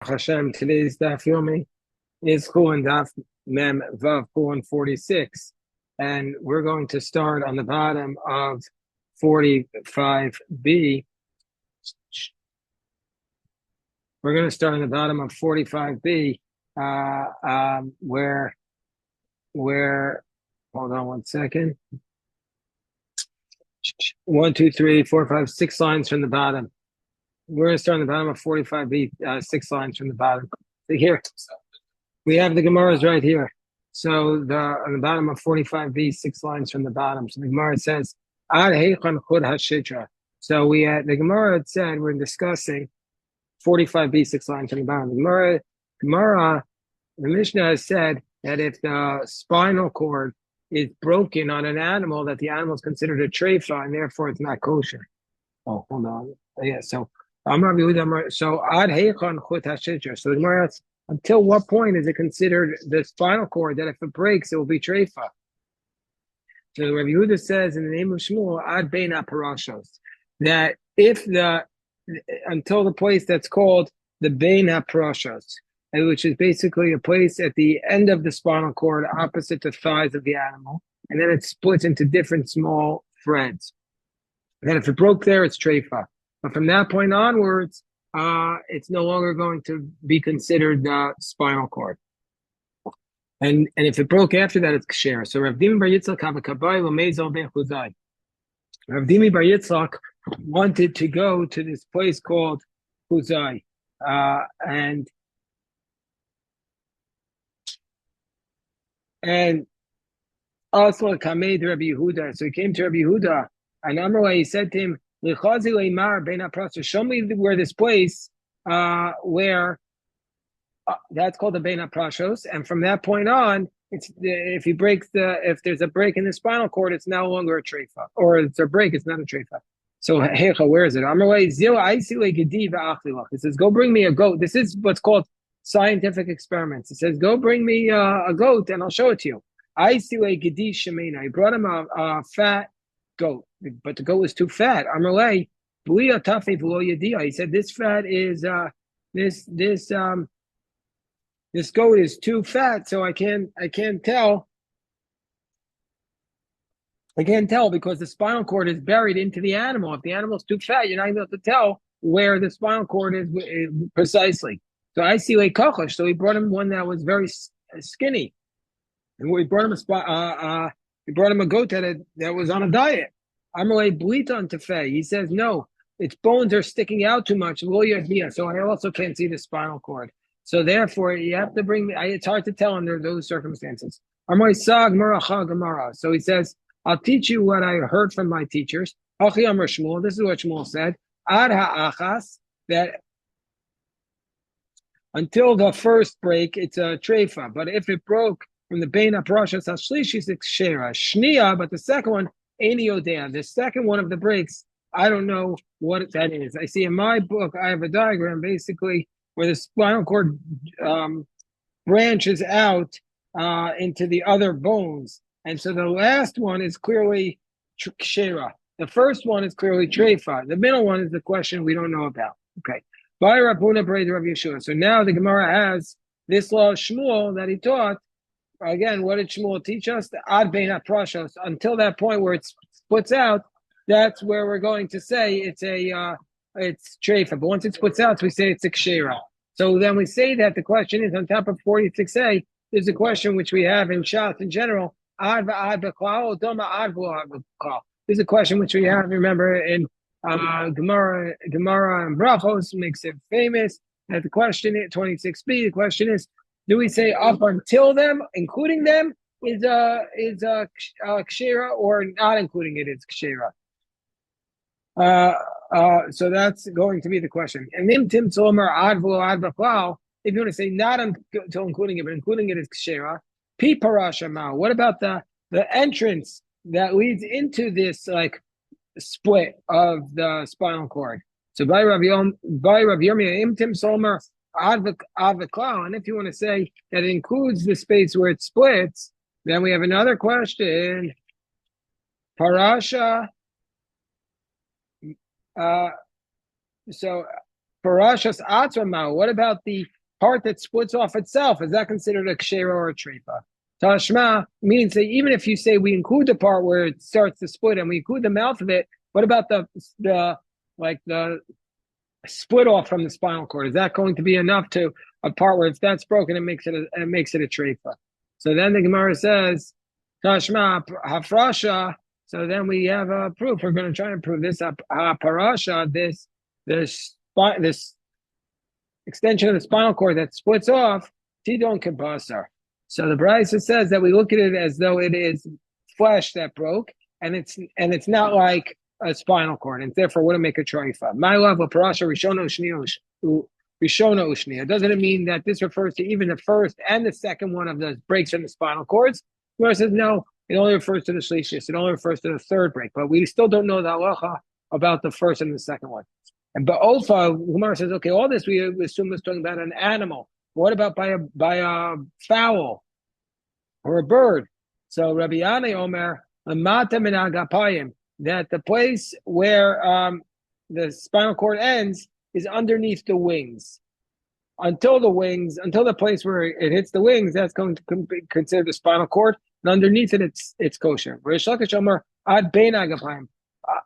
Hashem, today's Daf Yomi is Chullin Daf Mem Vav Chullin 46, and we're going to start on the bottom of 45b. We're going to start on the bottom of 45b, where hold on one second. 1, 2, 3, 4, 5, 6 lines from the bottom. We're going to start on the bottom of 45b, 6 lines from the bottom. So here, we have the Gemara's right here. So on the bottom of 45b, 6 lines from the bottom. So the Gemara says, Ad Heichan Chud HaShitra. So the Gemara had said we're discussing 45b, 6 lines from the bottom. The Mishnah has said that if the spinal cord is broken on an animal, that the animal is considered a treifa, and therefore it's not kosher. Oh, hold on. Yeah, so Amar Yehuda, so Ad Heichan Chud HaShitra. So the Gemara asks, until what point is it considered the spinal cord that if it breaks, it will be treifa? So Rabbi Yehuda says in the name of Shmuel, Ad Bein HaParashos, that until the place that's called the Bein HaParashos, which is basically a place at the end of the spinal cord opposite the thighs of the animal, and then it splits into different small threads. And then if it broke there, it's treifa. But from that point onwards, it's no longer going to be considered spinal cord. And if it broke after that, it's ksher. So Rav Dimi Bar Yitzchak have a kabbai l'meizol ben chuzai. Rav Dimi Bar Yitzchak wanted to go to this place called Chuzai, and also Kamed Rabbi Yehuda. So he came to Rabbi Yehuda, and Amrullah, he said to him, show me where this place, where that's called the Bein HaPrashos, and from that point on, if there's a break in the spinal cord, it's no longer a treifa, or it's a break, it's not a treifa. So Hecha, where is it? It says, go bring me a goat. This is what's called scientific experiments. It says, go bring me a goat, and I'll show it to you. I brought him a fat goat, but the goat was too fat. He said, this fat is this goat is too fat, so I can't tell. I can't tell because the spinal cord is buried into the animal. If the animal's too fat, you're not able to tell where the spinal cord is precisely. So I see like kochosh. So he brought him one that was very skinny, and we brought him a goat that was on a diet. Amalei bliton tefeh. He says no, its bones are sticking out too much. So I also can't see the spinal cord. So therefore, you have to bring me. It's hard to tell under those circumstances. So he says, I'll teach you what I heard from my teachers. This is what Shmuel said. That until the first break, it's a treifa. But if it broke from the Bein HaParashos HaShlishis, it's kshera. Shnia, but the second one, Eini Yodea. The second one of the breaks, I don't know what that is. I see in my book, I have a diagram basically where the spinal cord branches out into the other bones. And so the last one is clearly kshera. The first one is clearly treifa. The middle one is the question we don't know about. Okay. By Rabuna Breda Rav Yeshua. So now the Gemara has this law of Shmuel that he taught. Again, what did Shmuel teach us? The Ad Bein HaParashos. Until that point where it splits out, that's where we're going to say it's treifa. But once it splits out, we say it's a kshera. So then we say that the question is on top of 46a. There's a question which we have in Shas in general. There's a question which we have, remember, in Gemara and Brachos makes it famous. That the question is 26b. The question is, do we say up until them, including them, is kshera, or not including it is kshera? So that's going to be the question. And then Tim Somer Advo Adbafal, if you want to say not until including it, but including it is kshera. Pi parasha mao. What about the entrance that leads into this like split of the spinal cord? So by Rav Yirmiyah Imtim Somer Advaklau, and if you want to say that it includes the space where it splits, then we have another question. Parasha. So Parashas Atzma. What about the part that splits off itself? Is that considered a kshera or a treifa? Tashma means that even if you say we include the part where it starts to split and we include the mouth of it, what about the split off from the spinal cord? Is that going to be enough to a part where if that's broken, it makes it a treifa? So then the Gemara says, Tashma hafrasha. So then we have a proof. We're going to try and prove this parasha, this extension of the spinal cord that splits off, tidon kibasar. So the Brisa says that we look at it as though it is flesh that broke, and it's not like a spinal cord, and therefore wouldn't make a treifa. My love of parasha rishona ushniya. Doesn't it mean that this refers to even the first and the second one of the breaks in the spinal cords? Gemara says no. It only refers to the shlishis. It only refers to the third break, but we still don't know the halacha about the first and the second one. And but Ofa, Gemara says, okay, all this we assume is talking about an animal. What about by a fowl or a bird? So Rabbi Yanai Omer, Amata min agapayim, that the place where the spinal cord ends is underneath the wings. Until the place where it hits the wings, that's going to be considered the spinal cord. And underneath it, it's kosher. Rish Lakish Omer ad bein agapayim,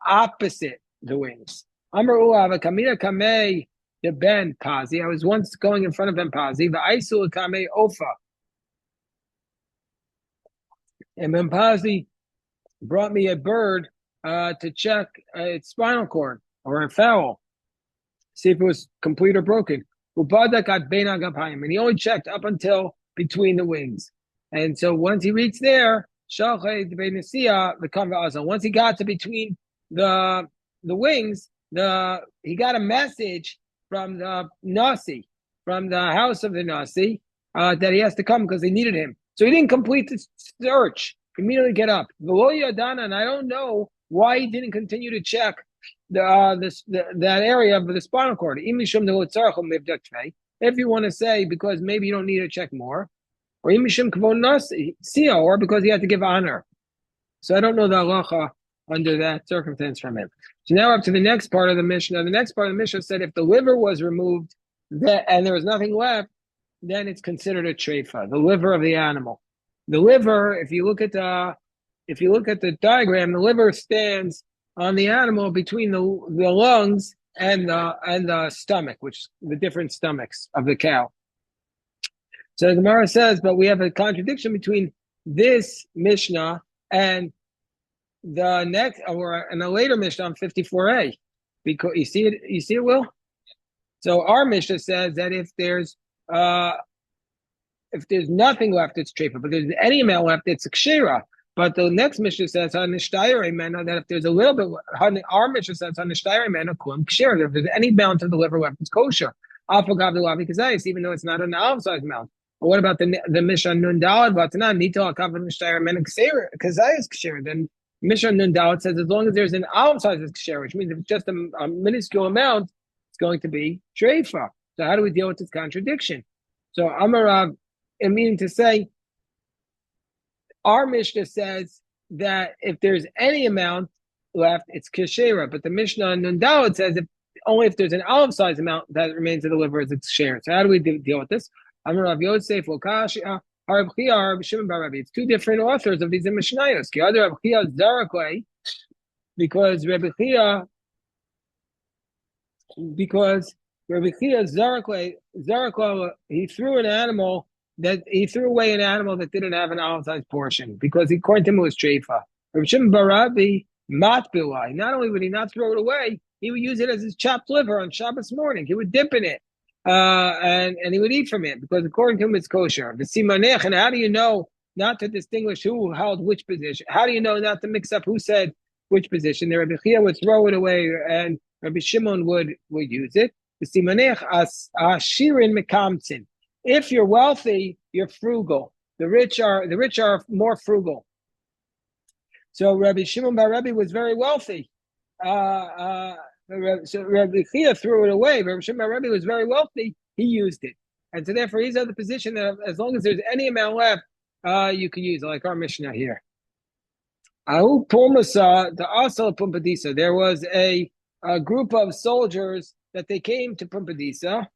opposite the wings. Amar Uava Kamina Kamei the Ben Pazi. I was once going in front of Ben Pazi. The Aisul Kamei Ofa. And Ben Pazi brought me a bird to check its spinal cord or a fowl, see if it was complete or broken. Ubadak ad bein agapayim, and he only checked up until between the wings. And so once he reached there, Shalchay Benesia the Kanva. Once he got to between the wings, he got a message from the Nasi, from the house of the Nasi, that he has to come because they needed him. So he didn't complete the search. Immediately get up. And I don't know why he didn't continue to check that area of the spinal cord. If you want to say because maybe you don't need to check more, or or because he had to give honor. So I don't know the halacha under that circumstance from him. So now up to the next part of the Mishnah. The next part of the Mishnah said if the liver was removed and there was nothing left, then it's considered a treifa, the liver of the animal. The liver, if you look at the diagram, the liver stands on the animal between the lungs and the stomach, which the different stomachs of the cow. So the Gemara says, but we have a contradiction between this Mishnah and the next, or in a later Mishnah on 54a, because you see it, Will? So our Mishnah says that if there's nothing left, it's treifa, but if there's any amount left, it's a kshera. But the next Mishnah says that if there's a little bit, our Mishnah says kshera. If there's any amount of the liver left, it's kosher. Even though it's not an olive-sized amount. But what about the Mishnah Nun Dalad? Then Mishnah Nun Dalad says as long as there's an olive-sized kshera, which means if it's just a minuscule amount, it's going to be treifa. So how do we deal with this contradiction? So Amarav, meaning to say, our Mishnah says that if there's any amount left, it's kshera. But the Mishnah in Nun Daled says only if there's an olive-sized amount that remains of the liver, it's kshera. So how do we deal with this? Amarav Yosef Okashi Harab Chia Harab Shimon Bar Rabbi. It's two different authors of these Mishnayos. The other Rabbi Chia Zarakle, because Rabbi Chia Zarakle, he threw away an animal that didn't have an olive-sized portion because according to him it was treifa. Rabbi Shimon Bar Rabbi matbilai. Not only would he not throw it away, he would use it as his chopped liver on Shabbos morning. He would dip in it, and he would eat from it because according to him it's kosher. The simanech, and how do you know not to distinguish who held which position? How do you know not to mix up who said which position? The Rabbi Chia would throw it away, and Rabbi Shimon would use it. The simanech ashirin mekamtzin. If you're wealthy, you're frugal. The rich are more frugal. So Rabbi Shimon Bar Rabbi was very wealthy. So Rabbi Chia threw it away. Rabbi Shimon Bar Rabbi was very wealthy. He used it, and so therefore he's of the position that as long as there's any amount left, you can use it, like our Mishnah here. There was a group of soldiers that they came to Pumpadisa.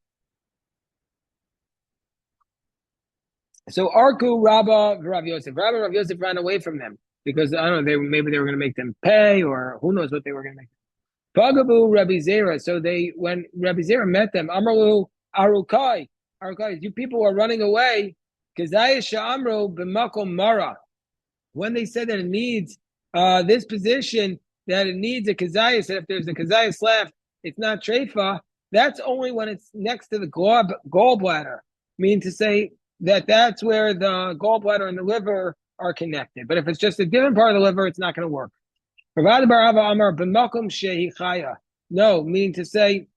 So Arku, Rabba, Rav Yosef. Rabba and Rav Yosef ran away from them because I don't know, maybe they were going to make them pay, or who knows what they were going to make. Pagabu Rabbi Zera. So when Rabbi Zera met them, Amru Arukai, you people are running away. Kazayisha Amru b'makom Mara. When they said that it needs this position, that it needs a kazayis, that if there's a kazayis left, it's not treifa. That's only when it's next to the gallbladder. Meaning to say that that's where the gallbladder and the liver are connected. But if it's just a different part of the liver, it's not going to work. No, meaning to say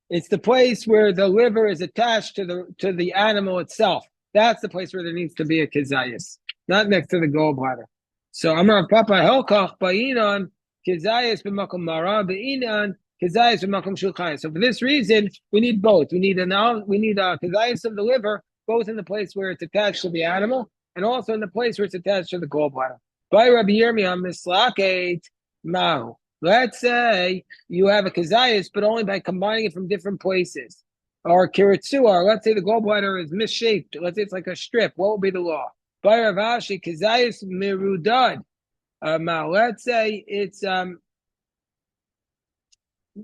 it's the place where the liver is attached to the animal itself. That's the place where there needs to be a kizayis, not next to the gallbladder. So Amar Papa Helkach Ba'inan Kizayis b'makom Mara Ba'inan Kizayis b'makom Shulchayis. So for this reason, we need both. We need a kizayis of the liver, both in the place where it's attached to the animal, and also in the place where it's attached to the gallbladder. By Rabbi Yirmiyah Mislaket Mahu. Let's say you have a kazayis, but only by combining it from different places. Or kiritzuar, let's say the gallbladder is misshaped. Let's say it's like a strip. What would be the law? By Rav Ashi, kazayis mirudad. Let's say it's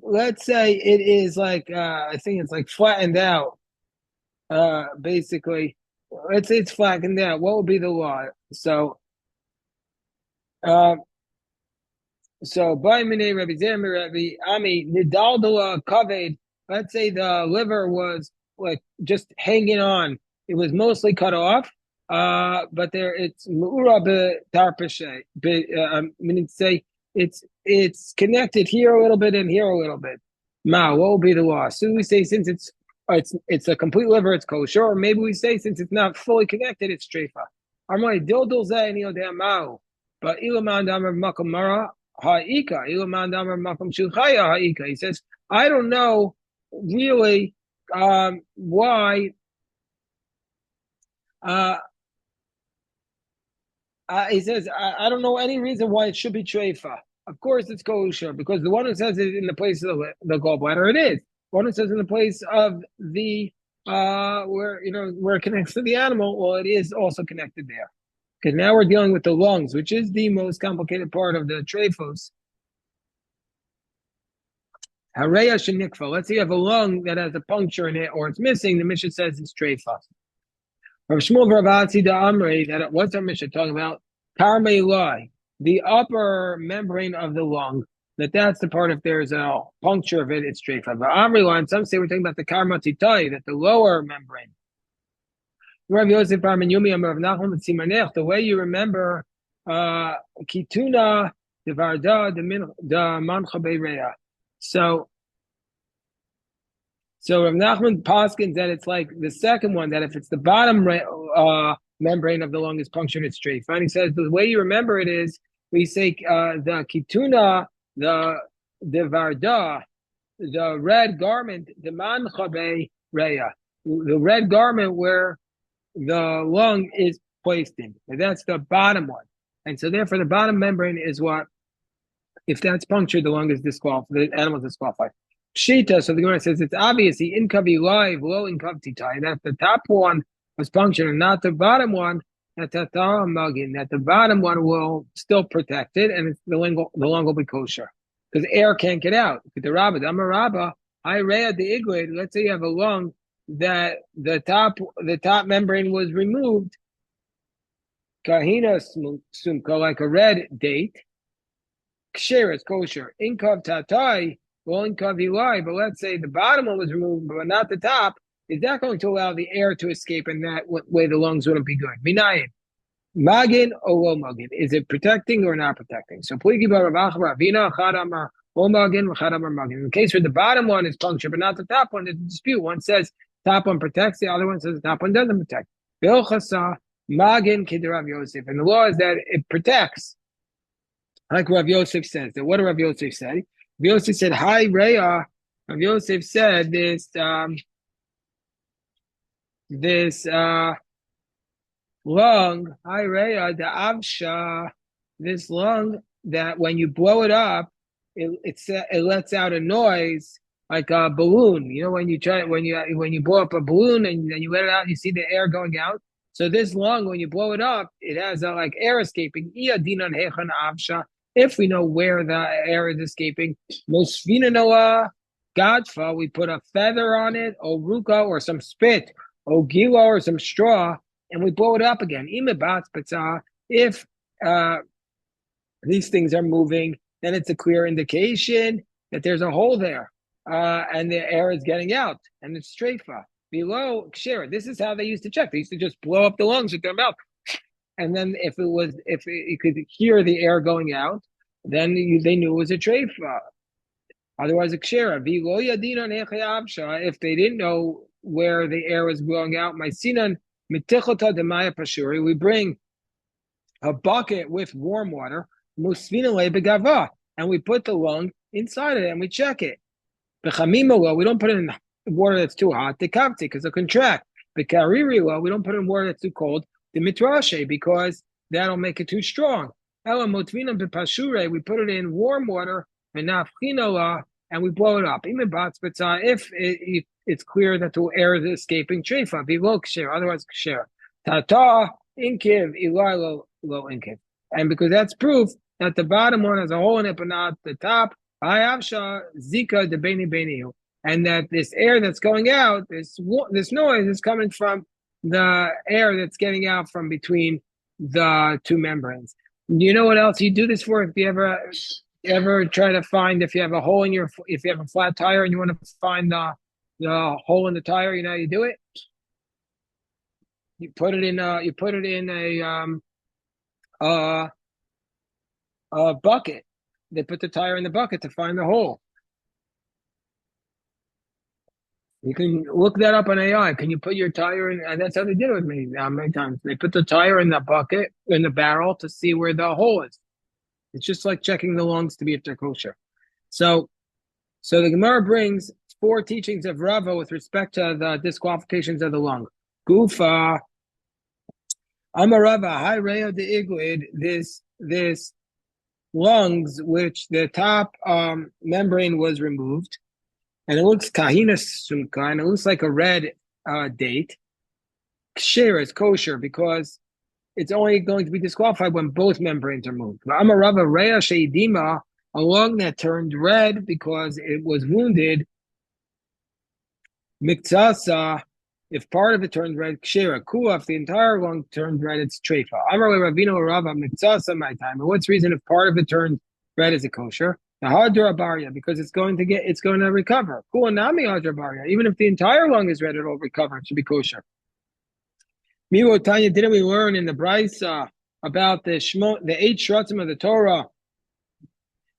let's say it is like I think it's like flattened out. Basically, let's say it's flattened out. What would be the law? So by Minei Rabbi Zermi Rabbi Ami Nidaldala Kaved. Let's say the liver was like just hanging on; it was mostly cut off. But it's Mu'ura Tarpeshe. Meaning to say it's connected here a little bit and here a little bit. What will be the law? So we say since it's a complete liver, it's kosher, or maybe we say since it's not fully connected, it's treifa. But ilaman damar makom mara ha'ika, ilaman damar makom shulchaya ha'ika. He says, I don't know really why. He says, I don't know any reason why it should be treifa. Of course, it's kosher because the one who says it in the place of the gallbladder, it is. The one who says in the place of the where it connects to the animal, well, it is also connected there. Because now we're dealing with the lungs, which is the most complicated part of the trephos. Hareya shenikfa. Let's say you have a lung that has a puncture in it, or it's missing. The Mishnah says it's trephos. Rav Shmuel Ravasi da Amri, that what's our Mishnah talking about? Karmei Lai, the upper membrane of the lung. That's the part. If there's a puncture of it, it's treifa. But Amri line, some say we're talking about the karmatitai, that the lower membrane. Rav Yosef Yumi Rav Nachman Tzimanech, the way you remember Kituna the Varda the Mancha Beireya. So Rav Nachman Paskins that it's like the second one, that if it's the bottom membrane of the lung is punctured, it's treifa. And he says the way you remember it is we say the Kituna, the Varda, the red garment, the Mancha Beireya, the red garment where the lung is placed in. And that's the bottom one. And so therefore the bottom membrane is what, if that's punctured, the lung is disqualified, the animal is disqualified. Pshita, so the Gemara says it's obvious, the inkavi live, low inkavti tie, that the top one was punctured and not the bottom one, that the bottom one will still protect it, and the lung will be kosher. Because air can't get out. The Rabba, the Amarabba, I read the iglid, let's say you have a lung that the top membrane was removed, kahina sumka, like a red date, ksher is kosher, inkav tatai, well inkav ilai, but let's say the bottom one was removed, but not the top, is that going to allow the air to escape, and that way the lungs wouldn't be good? Minayin, magin or lo magin, is it protecting or not protecting? So pligi baravach ravina chadamar lo magin chadamar magin. In the case where the bottom one is punctured, but not the top one, there's a dispute. One says top one protects, the other one says the top one doesn't protect. Bilchasa magin kidirav Yosef, and the law is that it protects, like Rav Yosef says. What did Rav Yosef say? Rav Yosef said, "Hi Reya." Rav Yosef said this lung, hi Reya, the avsha, this lung that when you blow it up, it lets out a noise like a balloon. You know, when you blow up a balloon and then you let it out, you see the air going out. So this lung, when you blow it up, it has like air escaping. If we know where the air is escaping, Godfa, we put a feather on it, or ruka, or some spit, or gila, or some straw, and we blow it up again. If these things are moving, then it's a clear indication that there's a hole there, and the air is getting out, and it's streifa. Below, share. This is how they used to check. They used to just blow up the lungs with their mouth, and then if you could hear the air going out, then they knew it was a treifa. Otherwise, a kshera. If they didn't know where the air was blowing out, my sinan mitichota demaya pashuri. We bring a bucket with warm water, musvina begava, and we put the lung inside it and we check it. We don't put it in water that's too hot, the kavti, because it'll contract. We don't put it in water that's too cold, the mitrashe, because that'll make it too strong. We put it in warm water and we blow it up. If it's clear that the air is escaping, treifa, otherwise kshera. Tata inkiv, ilai lo inkiv. And because that's proof that the bottom one has a hole in it, but not the top, zika de beni, and that this air that's going out, this noise is coming from the air that's getting out from between the two membranes. You know what else you do this for? If you ever try to find, if you have a hole in if you have a flat tire and you want to find the hole in the tire, you know how you do it? You put it in a bucket. They put the tire in the bucket to find the hole. You can look that up on AI. Can you put your tire in? And that's how they did it with me many times. They put the tire in the bucket, in the barrel, to see where the hole is. It's just like checking the lungs to be if they're kosher. So the Gemara brings 4 teachings of Rava with respect to the disqualifications of the lung. Gufa, Amarava, High Reo de Iguid, this lungs, which the top membrane was removed, and it looks kahina sumka, and it looks like a red date. Ksher is kosher because it's only going to be disqualified when both membranes are moved. Amarava rea sheidima, a lung that turned red because it was wounded. Miktsasa, if part of it turned red, kshera. Kua, if the entire lung turned red, it's treifa. Amarle Ravino Rava miktsasa my time. And what's the reason if part of it turned red is a kosher? The hadra barya, because it's going to recover. Kua nami hadra barya. Even if the entire lung is red, it'll recover. It should be kosher. Miro Tanya, didn't we learn in the Brisa about the 8 shratzim of the Torah?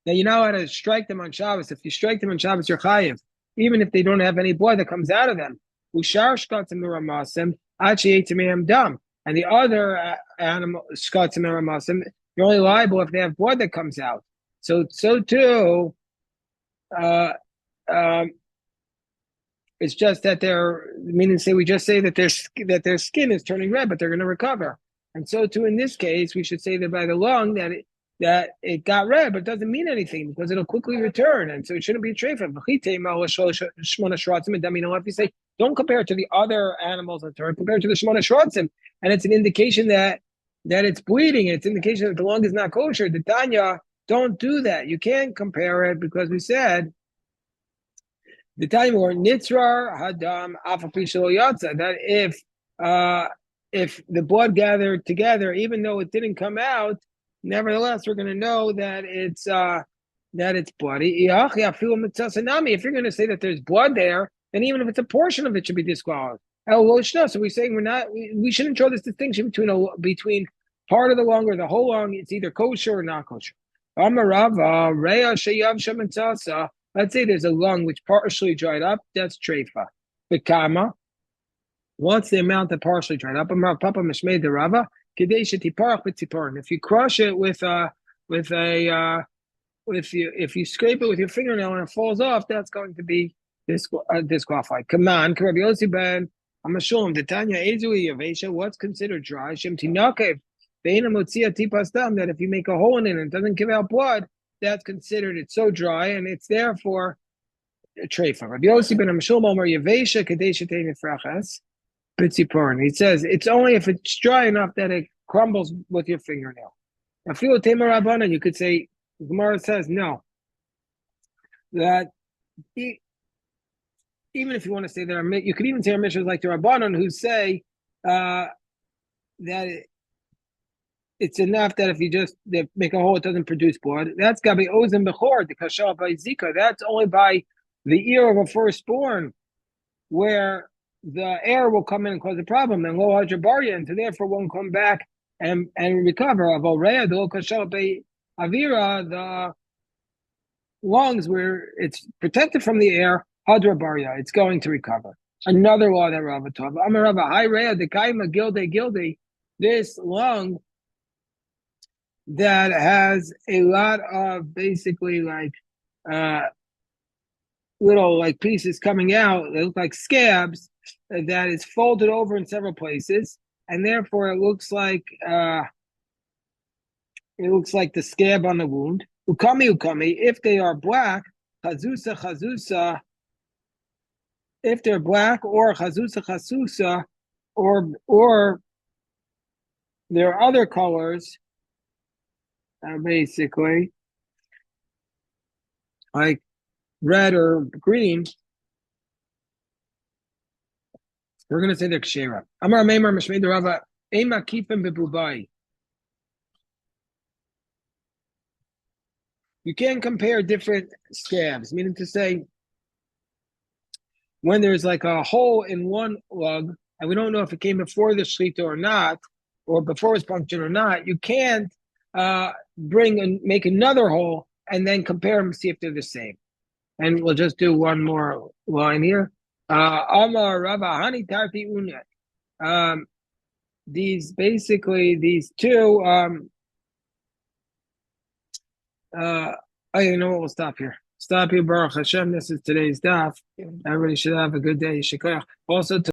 Now you know how to strike them on Shabbos. If you strike them on Shabbos, you're chayiv, even if they don't have any blood that comes out of them. Ushar shkatzim miramasim, achi etimim dam. And the other animal shkatzim miramasim, you're only liable if they have blood that comes out. So too, it's just that we just say that their skin is turning red, but they're going to recover. And so too, in this case, we should say that by the lung that it got red, but it doesn't mean anything because it'll quickly return. And so it shouldn't be a treifa. If you say, don't compare it to the other animals on Torah, compare it to the Shmona Shratzim. And it's an indication that it's bleeding. It's an indication that the lung is not kosher. The Tanya, don't do that. You can't compare it because we said, the time or nitzrar hadam afapishalo yatsa, that if the blood gathered together, even though it didn't come out, nevertheless we're going to know that it's bloody. If you're going to say that there's blood there, then even if it's a portion of it should be disqualified. So we're saying we shouldn't draw this distinction between part of the lung or the whole lung. It's either kosher or not kosher. Let's say there's a lung which partially dried up, that's treifa. But kama, what's the amount that partially dried up? If you crush it if you scrape it with your fingernail and it falls off, that's going to be disqualified. Come on, Rabbi Yossi ben Amashulam, the Tanya Ezui Yavesha, what's considered dry? Shem Tinakev, that if you make a hole in it and it doesn't give out blood, that's considered, it's so dry, and it's therefore a treifa. Rabbi Yossi ben Amshul Omer Yevesha Kadesha Nefrachas B'tziporin. He says it's only if it's dry enough that it crumbles with your fingernail. Now, feel Tema Rabbanan, you could say, Gemara says no. That even if you want to say that, you could even say our Mishnah like the Rabbanan who say that it's enough that if you just make a hole, it doesn't produce blood. That's Gabi Ozim Bechor, the Kashal by Zika. That's only by the ear of a firstborn, where the air will come in and cause a problem, and Lo Hajabaria, and so therefore won't come back and recover. Of Orea, the Lo Kashal by Avira, the lungs where it's protected from the air, Hadrabaria, it's going to recover. Another law that Rava taught. Amarava, Hi Rea, the Kaima Gilde, this lung that has a lot of basically like little like pieces coming out. They look like scabs that is folded over in several places, and therefore it looks like the scab on the wound. Ukami, if they are black, chazusa, if they're black, or chazusa, or there are other colors, basically, like red or green, we're going to say they're kshera. Amar meimar mishmei derava ema kipim bebubai. You can't compare different scabs, meaning to say, when there's like a hole in one lug, and we don't know if it came before the shlita or not, or before it was punctured or not, you can't make another hole and then compare them to see if they're the same. And we'll just do one more line here. Amar Rava Hani Tarti Unyat. These two. You know what? We'll stop here. Stop here, Baruch Hashem. This is today's daf. Everybody should have a good day. Also.